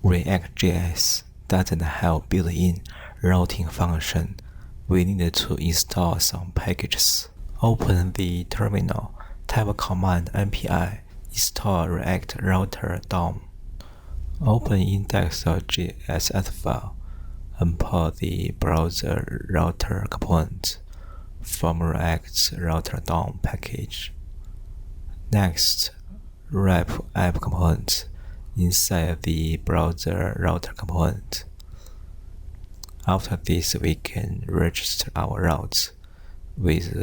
React.js doesn't have built-in routing function. We need to install some packages. Open the terminal, type command npm install react router DOM. Open index.js file, import the browser router component from React's router DOM package. Next, wrap app component inside the browser router component. After this, we can register our routes with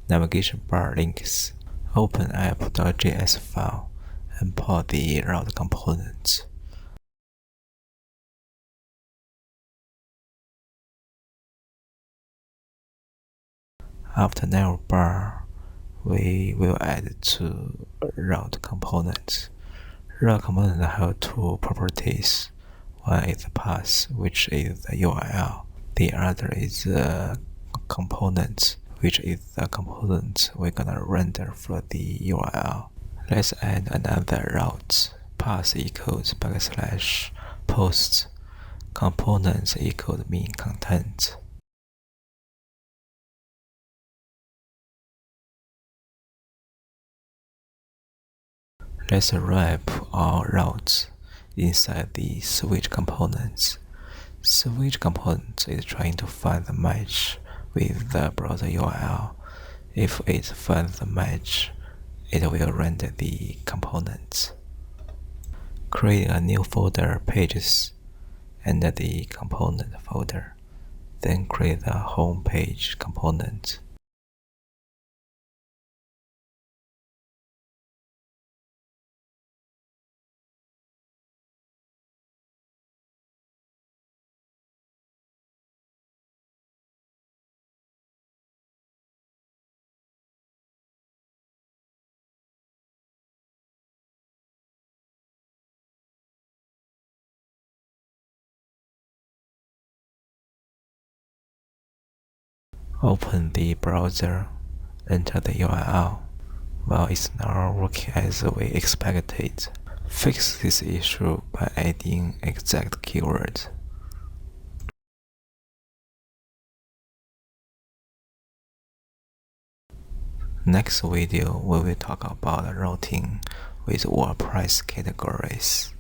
navigation bar links. Open app.js file, import the route component. After navbar, we will add two route components. Route component have two properties. One is the path, which is the URL. The other is the component, which is the component we're gonna render for the URL. Let's add another route. Path equals /post. Components equals mean content. Let's wrap our routes inside the switch components. Switch component is trying to find the match with the browser URL. If it finds the match, it will render the components. Create a new folder, pages, and the component folder. Then create a home page component. Open the browser, enter the URL. Well, it's not working as we expected. Fix this issue by adding exact keyword. Next video, we will talk about routing with WordPress categories.